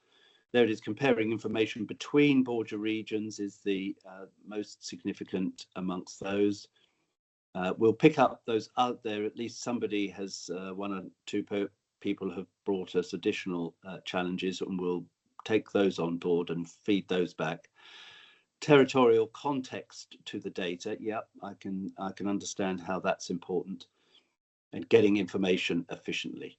There it is, comparing information between border regions is the most significant amongst those. We'll pick up those out there. At least somebody has, one or two people have brought us additional challenges, and we'll take those on board and feed those back. Territorial context to the data, yeah, I can understand how that's important, and getting information efficiently.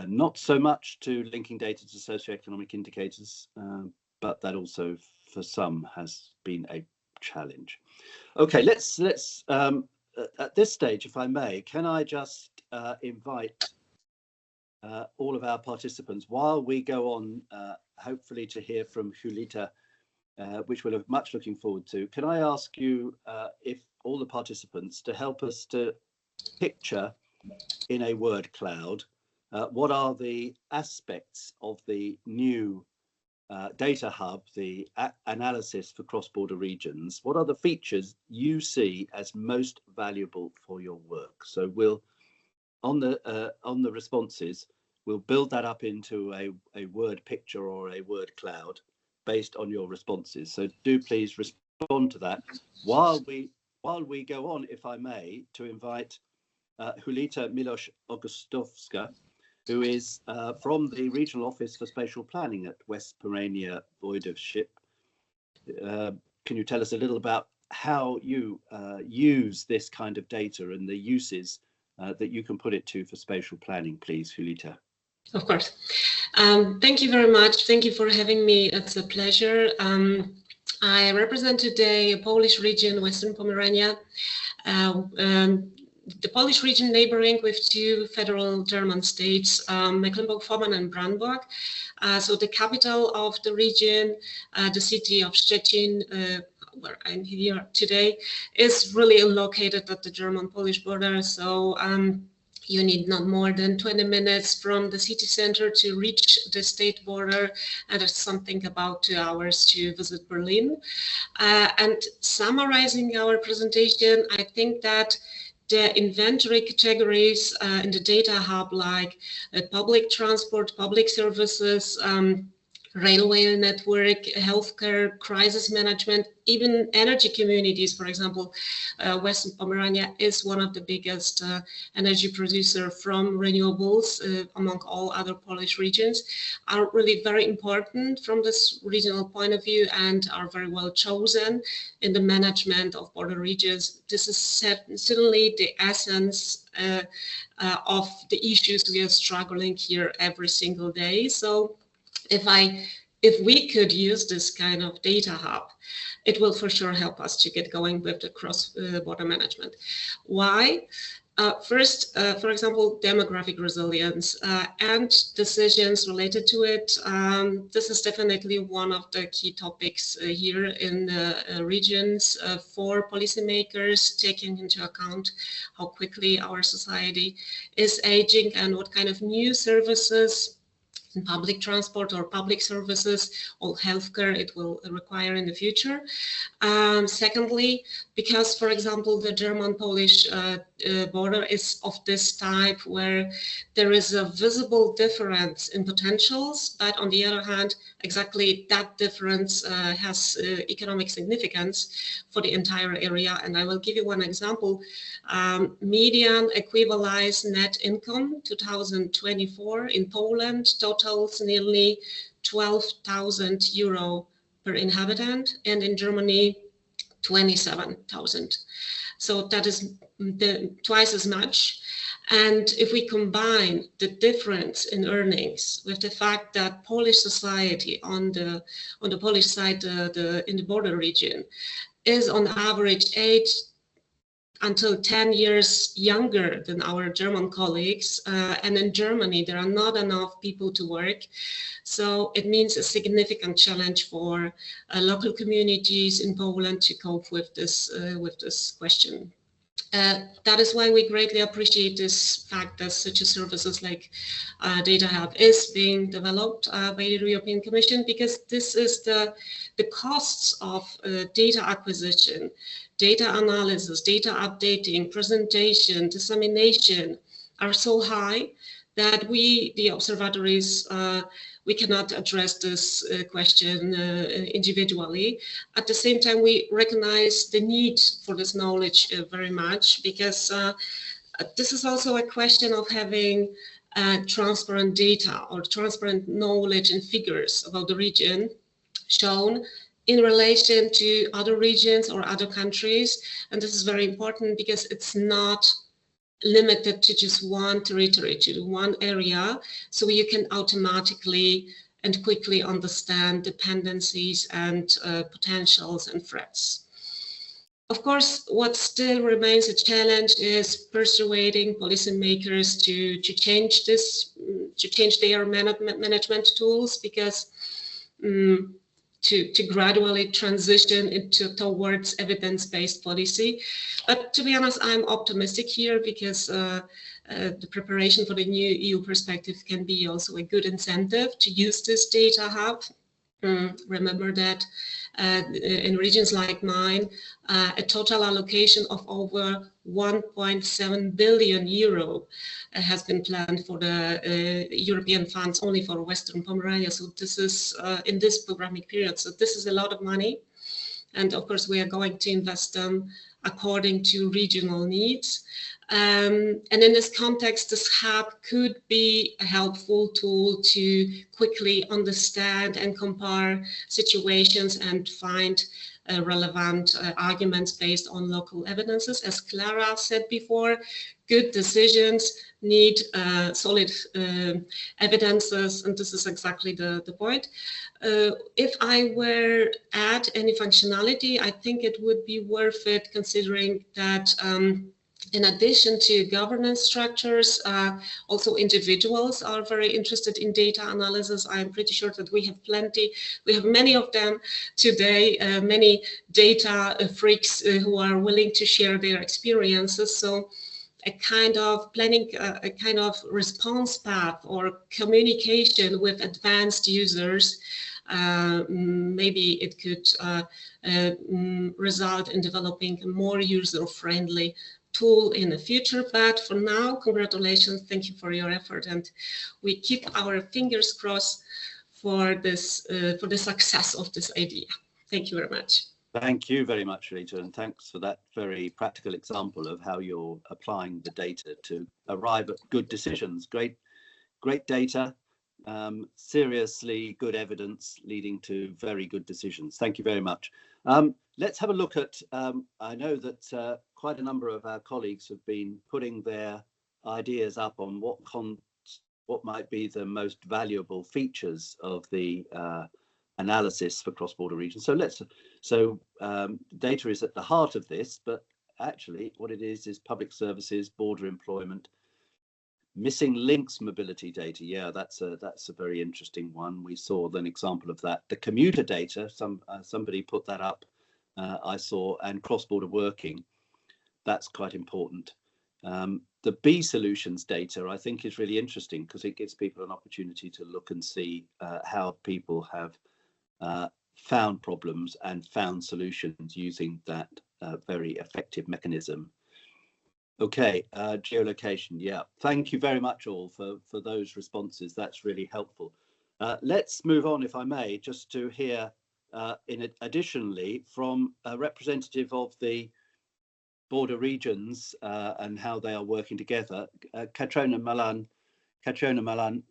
Not so much to linking data to socioeconomic indicators, but that also for some has been a challenge. Okay, let's at this stage, if I may, can I just invite all of our participants, while we go on, hopefully to hear from Julita, which we're much looking forward to. Can I ask you, if all the participants, to help us to picture in a word cloud, what are the aspects of the new data hub, the analysis for cross-border regions? What are the features you see as most valuable for your work? So we'll, on the responses, we'll build that up into a word picture or a word cloud based on your responses. So do please respond to that. While we go on, if I may, to invite Julita Miloš-Augustovska, who is from the Regional Office for Spatial Planning at West Pomerania Voivodeship. Can you tell us a little about how you use this kind of data and the uses that you can put it to for spatial planning, please, Julita? Of course. Thank you very much. Thank you for having me. It's a pleasure. I represent today a Polish region, Western Pomerania, the Polish region neighboring with two federal German states, Mecklenburg-Vorpommern and Brandenburg. So the capital of the region, the city of Szczecin, where I'm here today, is really located at the German-Polish border. So you need not more than 20 minutes from the city center to reach the state border, and it's something about 2 hours to visit Berlin. And summarizing our presentation, I think that the inventory categories in the data hub, like public transport, public services, railway network, healthcare, crisis management, even energy communities, for example, Western Pomerania is one of the biggest energy producer from renewables among all other Polish regions, are really very important from this regional point of view and are very well chosen in the management of border regions. This is certainly the essence of the issues we are struggling here every single day. So if we could use this kind of data hub, it will for sure help us to get going with the cross-border management. Why? First, for example, demographic resilience and decisions related to it. This is definitely one of the key topics here in the regions for policymakers, taking into account how quickly our society is aging and what kind of new services in public transport or public services or healthcare it will require in the future. Secondly, because, for example, the German-Polish border is of this type where there is a visible difference in potentials, but on the other hand, exactly that difference has economic significance for the entire area. And I will give you one example. Median equivalized net income 2024 in Poland totals nearly 12,000 euro per inhabitant, and in Germany 27,000. So that is twice as much. And if we combine the difference in earnings with the fact that Polish society on the Polish side, in the border region, is on average until 10 years younger than our German colleagues. And in Germany, there are not enough people to work. So it means a significant challenge for local communities in Poland to cope with this question. That is why we greatly appreciate this fact that such a services like Data Hub is being developed by the European Commission, because this is the costs of data acquisition, data analysis, data updating, presentation, dissemination are so high that we, the observatories, we cannot address this question individually. At the same time, we recognize the need for this knowledge very much, because this is also a question of having transparent data or transparent knowledge and figures about the region shown in relation to other regions or other countries. And this is very important because it's not limited to just one territory, to one area, so you can automatically and quickly understand dependencies and potentials and threats. Of course, what still remains a challenge is persuading policymakers to change this, to change their management tools, because to gradually transition towards evidence-based policy. But to be honest, I'm optimistic here, because the preparation for the new EU perspective can be also a good incentive to use this data hub. Remember that in regions like mine, a total allocation of over 1.7 billion euro has been planned for the European funds only for Western Pomerania. So this is in this programming period. So this is a lot of money. And of course, we are going to invest them according to regional needs. And in this context, this hub could be a helpful tool to quickly understand and compare situations and find relevant arguments based on local evidences. As Clara said before, good decisions need solid evidences, and this is exactly the point. If I were add any functionality, I think it would be worth it, considering that in addition to governance structures, also individuals are very interested in data analysis. I'm pretty sure that we have many of them today, many data freaks who are willing to share their experiences. So a kind of planning, a kind of response path or communication with advanced users, maybe it could result in developing a more user-friendly tool in the future. But for now, congratulations, thank you for your effort, and we keep our fingers crossed for this, for the success of this idea. Thank you very much. Thank you very much, Rita, and thanks for that very practical example of how you're applying the data to arrive at good decisions. Great data, seriously good evidence leading to very good decisions. Thank you very much. Let's have a look at, I know that quite a number of our colleagues have been putting their ideas up on what might be the most valuable features of the analysis for cross-border regions. So data is at the heart of this, but actually what it is public services, border employment, missing links mobility data. Yeah, that's a very interesting one. We saw an example of that. The commuter data, somebody put that up, I saw, and cross-border working. That's quite important. The B solutions data, I think, is really interesting because it gives people an opportunity to look and see how people have found problems and found solutions using that very effective mechanism. Okay, geolocation. Yeah, thank you very much all for those responses. That's really helpful. Let's move on, if I may, just to hear additionally from a representative of the border regions and how they are working together. Katrona Malan,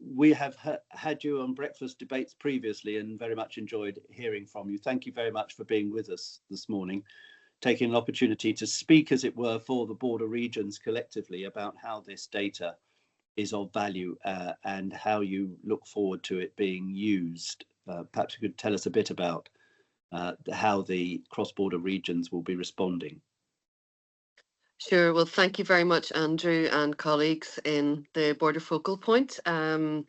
we have had you on breakfast debates previously and very much enjoyed hearing from you. Thank you very much for being with us this morning, taking an opportunity to speak, as it were, for the border regions collectively about how this data is of value and how you look forward to it being used. Perhaps you could tell us a bit about how the cross-border regions will be responding. Sure. Well, thank you very much, Andrew, and colleagues in the Border Focal Point. I'm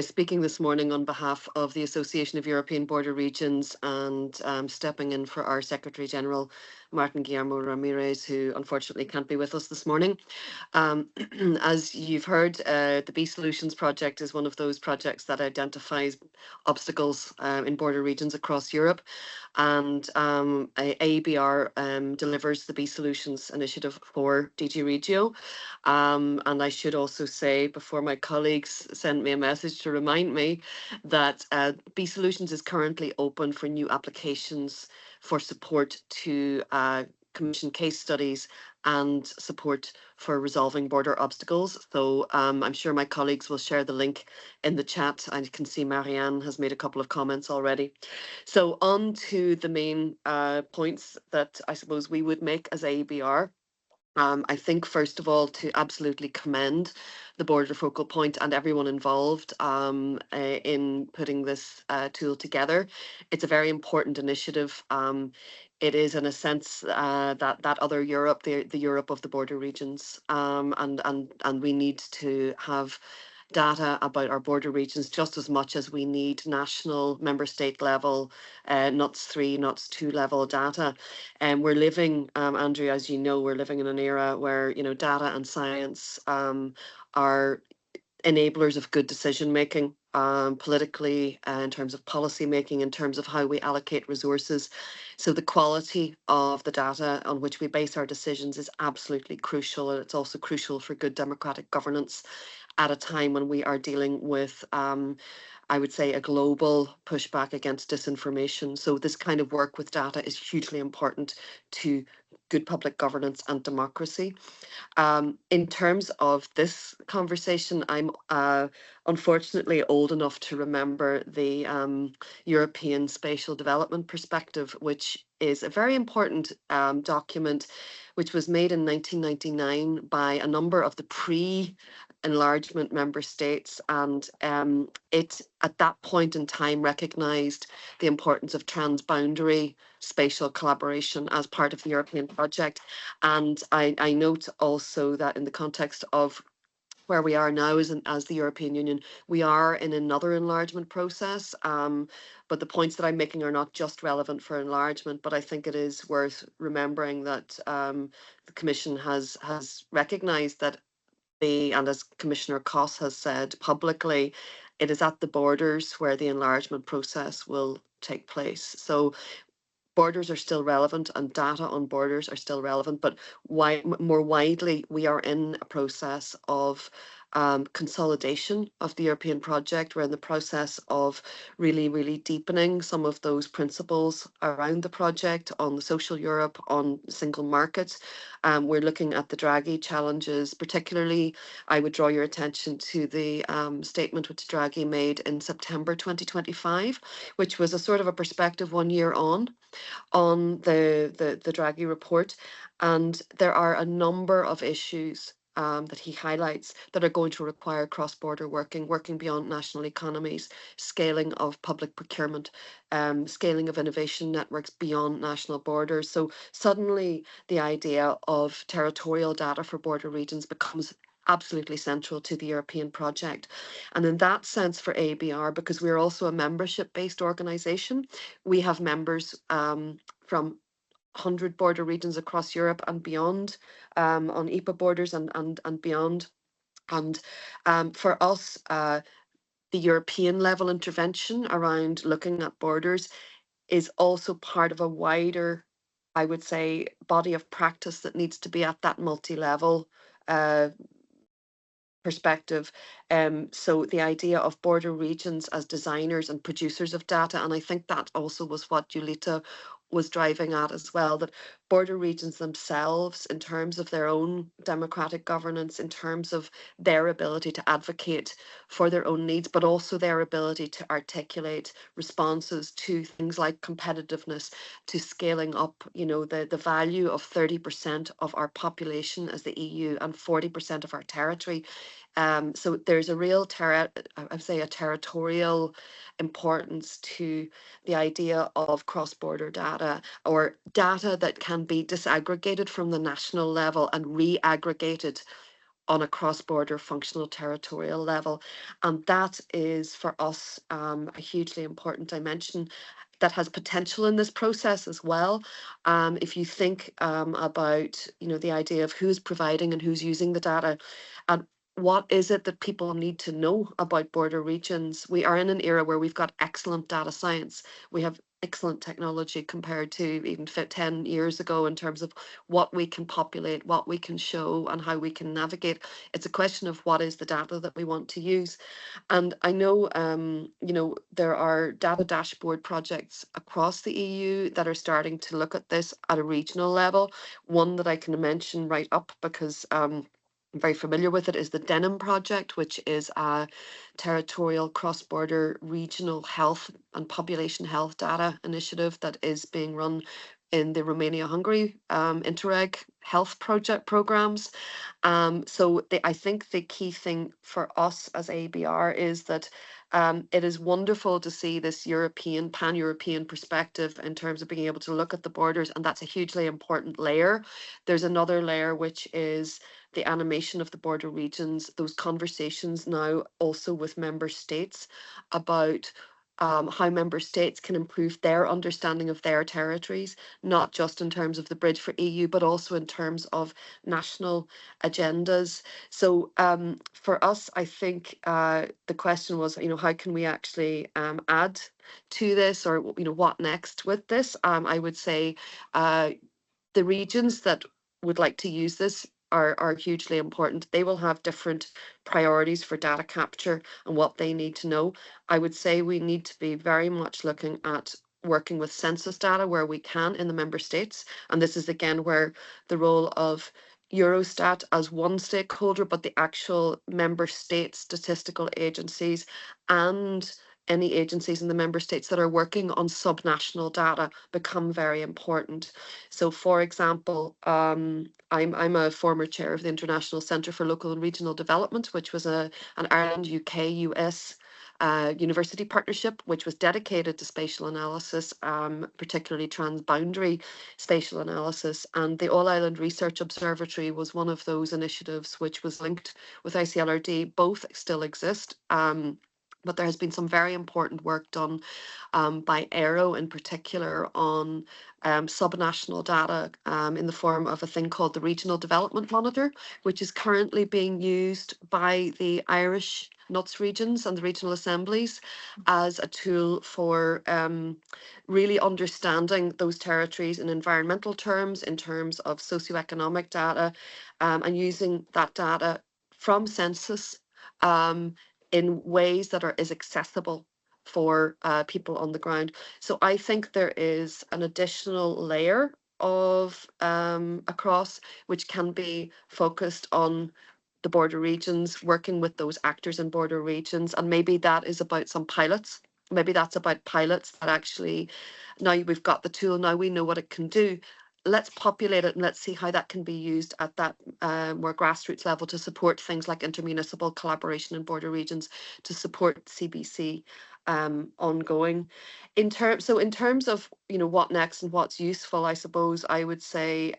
speaking this morning on behalf of the Association of European Border Regions, and stepping in for our Secretary General, Martin Guillermo Ramirez, who unfortunately can't be with us this morning. As you've heard, the B Solutions project is one of those projects that identifies obstacles in border regions across Europe, and ABR delivers the B Solutions initiative for DG Regio. And I should also say, before my colleagues sent me a message to remind me, that B Solutions is currently open for new applications for support to commission case studies and support for resolving border obstacles. So I'm sure my colleagues will share the link in the chat. I can see Marianne has made a couple of comments already. So on to the main points that I suppose we would make as ABR. I think, first of all, to absolutely commend the Border Focal Point and everyone involved in putting this tool together. It's a very important initiative. It is, in a sense, that other Europe, the Europe of the border regions, and we need to have data about our border regions just as much as we need national member state level NUTS 3, NUTS 2 level data. And we're living, Andrew, as you know, we're living in an era where, you know, data and science are enablers of good decision making, politically, in terms of policy making, in terms of how we allocate resources. So the quality of the data on which we base our decisions is absolutely crucial, and it's also crucial for good democratic governance at a time when we are dealing with, I would say, a global pushback against disinformation. So this kind of work with data is hugely important to good public governance and democracy. In terms of this conversation, I'm unfortunately old enough to remember the European Spatial Development Perspective, which is a very important document, which was made in 1999 by a number of the pre-enlargement member states, and it at that point in time recognized the importance of transboundary spatial collaboration as part of the European project. And I note also that in the context of where we are now as the European Union, we are in another enlargement process. But the points that I'm making are not just relevant for enlargement, but I think it is worth remembering that the Commission has recognised that and as Commissioner Koss has said publicly, it is at the borders where the enlargement process will take place. So borders are still relevant and data on borders are still relevant, but more widely, we are in a process of consolidation of the European project. We're in the process of really deepening some of those principles around the project on the social Europe, on single markets. We're looking at the Draghi challenges, particularly I would draw your attention to the statement which Draghi made in September 2025, which was a sort of a perspective 1 year on the Draghi report. And there are a number of issues that he highlights that are going to require cross-border working beyond national economies, scaling of public procurement, scaling of innovation networks beyond national borders. So suddenly the idea of territorial data for border regions becomes absolutely central to the European project. And in that sense for ABR, because we're also a membership-based organisation, we have members from 100 border regions across Europe and beyond, on EPA borders and beyond. And for us, the European level intervention around looking at borders is also part of a wider, I would say, body of practice that needs to be at that multi-level perspective. So the idea of border regions as designers and producers of data, and I think that also was what Julita was driving at as well, that border regions themselves, in terms of their own democratic governance, in terms of their ability to advocate for their own needs, but also their ability to articulate responses to things like competitiveness, to scaling up, you know, the value of 30% of our population as the EU and 40% of our territory. So there's a real a territorial importance to the idea of cross-border data, or data that can can be disaggregated from the national level and re-aggregated on a cross-border functional territorial level. And that is for us a hugely important dimension that has potential in this process as well. If you think about, the idea of who's providing and who's using the data, and what is it that people need to know about border regions? We are in an era where we've got excellent data science. We have excellent technology compared to even 10 years ago in terms of what we can populate, what we can show, and how we can navigate. It's a question of what is the data that we want to use. And I know, there are data dashboard projects across the EU that are starting to look at this at a regional level. One that I can mention right up because I'm very familiar with it is the Denim project, which is a territorial cross-border regional health and population health data initiative that is being run in the Romania-Hungary Interreg health project programs. So I think the key thing for us as ABR is that it is wonderful to see this European, pan-European perspective in terms of being able to look at the borders, and that's a hugely important layer. There's another layer which is the animation of the border regions, those conversations now also with member states about how member states can improve their understanding of their territories, not just in terms of the bridge for EU, but also in terms of national agendas. So for us, I think the question was, how can we actually add to this, or what next with this? I would say the regions that would like to use this are hugely important. They will have different priorities for data capture and what they need to know. I would say we need to be very much looking at working with census data where we can in the member states. And this is again where the role of Eurostat as one stakeholder, but the actual member state statistical agencies and any agencies in the member states that are working on subnational data become very important. So, for example, I'm a former chair of the International Centre for Local and Regional Development, which was an Ireland, UK, US university partnership, which was dedicated to spatial analysis, particularly transboundary spatial analysis. And the All Ireland Research Observatory was one of those initiatives which was linked with ICLRD. Both still exist. But there has been some very important work done by Aero in particular on subnational data in the form of a thing called the Regional Development Monitor, which is currently being used by the Irish NUTS regions and the regional assemblies as a tool for really understanding those territories in environmental terms, in terms of socio-economic data, and using that data from census in ways that is accessible for people on the ground. So I think there is an additional layer of across which can be focused on the border regions, working with those actors in border regions, and maybe that is about some pilots. Maybe that's about pilots that actually, now we've got the tool, now we know what it can do. Let's populate it and let's see how that can be used at that more grassroots level to support things like intermunicipal collaboration in border regions, to support CBC ongoing. In terms of what next and what's useful, I suppose I would say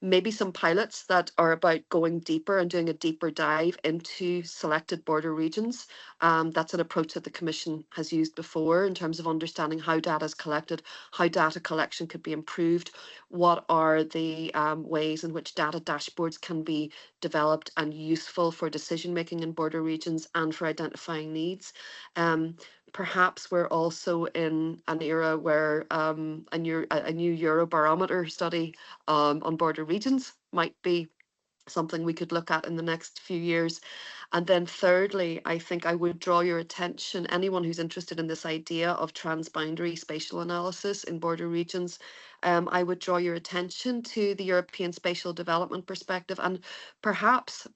maybe some pilots that are about going deeper and doing a deeper dive into selected border regions. That's an approach that the Commission has used before in terms of understanding how data is collected, how data collection could be improved, what are the ways in which data dashboards can be developed and useful for decision making in border regions and for identifying needs. Perhaps we're also in an era where a new Eurobarometer study on border regions might be something we could look at in the next few years. And then thirdly, I think I would draw your attention, anyone who's interested in this idea of transboundary spatial analysis in border regions, I would draw your attention to the European Spatial Development Perspective, and perhaps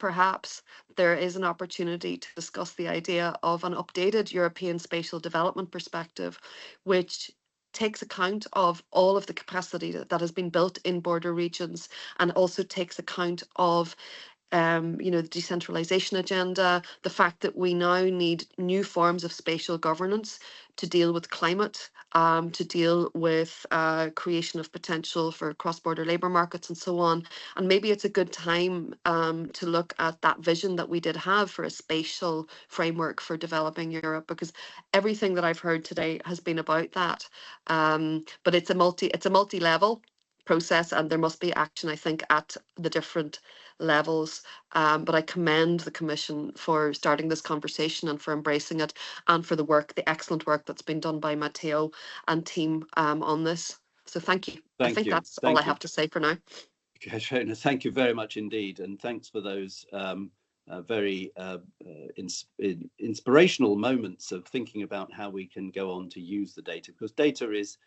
there is an opportunity to discuss the idea of an updated European Spatial Development Perspective, which takes account of all of the capacity that has been built in border regions and also takes account of the decentralization agenda, the fact that we now need new forms of spatial governance to deal with climate, to deal with creation of potential for cross-border labour markets and so on. And maybe it's a good time to look at that vision that we did have for a spatial framework for developing Europe, because everything that I've heard today has been about that. But it's a multi-level process, and there must be action, I think, at the different levels. But I commend the Commission for starting this conversation and for embracing it, and for the excellent work that's been done by Matteo and team on this. So thank you. I think that's all I have to say for now. Katrina, thank you very much indeed, and thanks for those very inspirational moments of thinking about how we can go on to use the data, because data is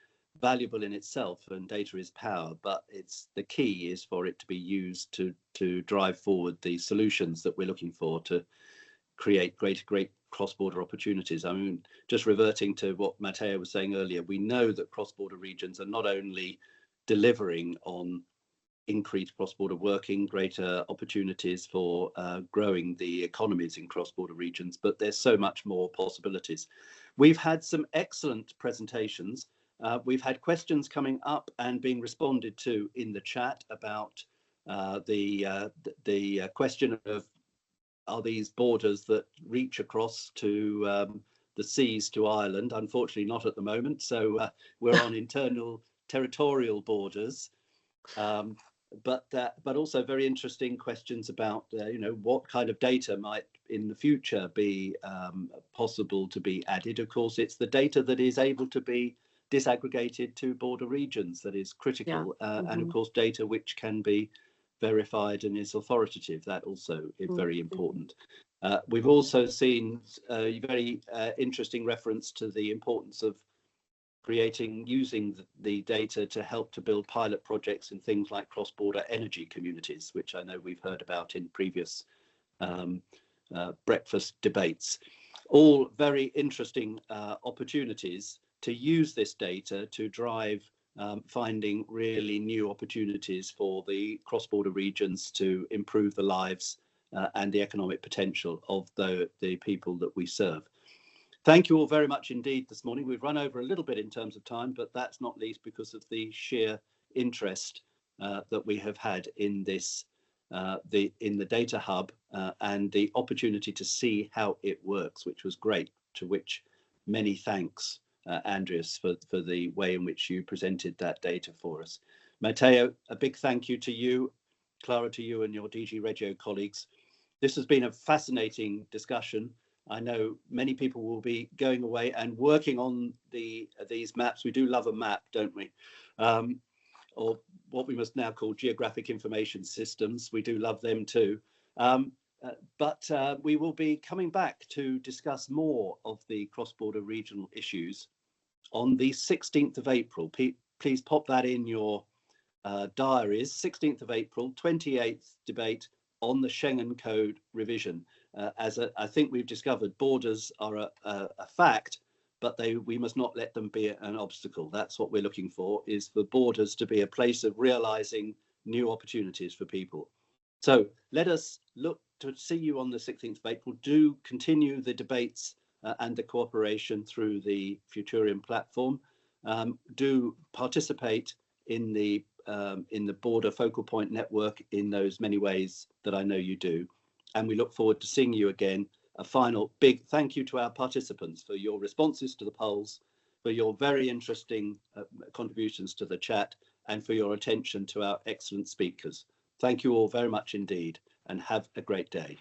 valuable in itself and data is power, but the key is for it to be used to drive forward the solutions that we're looking for to create great cross-border opportunities. I mean, just reverting to what Matteo was saying earlier, we know that cross-border regions are not only delivering on increased cross-border working, greater opportunities for growing the economies in cross-border regions, but there's so much more possibilities. We've had some excellent presentations. We've had questions coming up and being responded to in the chat about the question of, are these borders that reach across to the seas to Ireland? Unfortunately, not at the moment. So we're on internal territorial borders. But also very interesting questions about what kind of data might in the future be possible to be added. Of course, it's the data that is able to be disaggregated to border regions that is critical, and of course data which can be verified and is authoritative. That also is very important. We've also seen a very interesting reference to the importance of using the data to help to build pilot projects in things like cross-border energy communities, which I know we've heard about in previous breakfast debates. All very interesting opportunities to use this data to drive finding really new opportunities for the cross-border regions to improve the lives and the economic potential of the people that we serve. Thank you all very much indeed this morning. We've run over a little bit in terms of time, but that's not least because of the sheer interest that we have had in this, in the data hub and the opportunity to see how it works, which was great, to which many thanks, Andreas, for the way in which you presented that data for us. Matteo, a big thank you to you, Clara, to you and your DG Regio colleagues. This has been a fascinating discussion. I know many people will be going away and working on these maps. We do love a map, don't we? Or what we must now call geographic information systems. We do love them too. But we will be coming back to discuss more of the cross-border regional issues on the 16th of April. Please pop that in your diaries. 16th of April, 28th debate on the Schengen Code revision. I think we've discovered, borders are a fact, but we must not let them be an obstacle. That's what we're looking for, is for borders to be a place of realizing new opportunities for people. So let us look to see you on the 16th of April. Do continue the debates and the cooperation through the Futurium platform. Do participate in the Border Focal Point Network in those many ways that I know you do. And we look forward to seeing you again. A final big thank you to our participants for your responses to the polls, for your very interesting contributions to the chat, and for your attention to our excellent speakers. Thank you all very much indeed, and have a great day.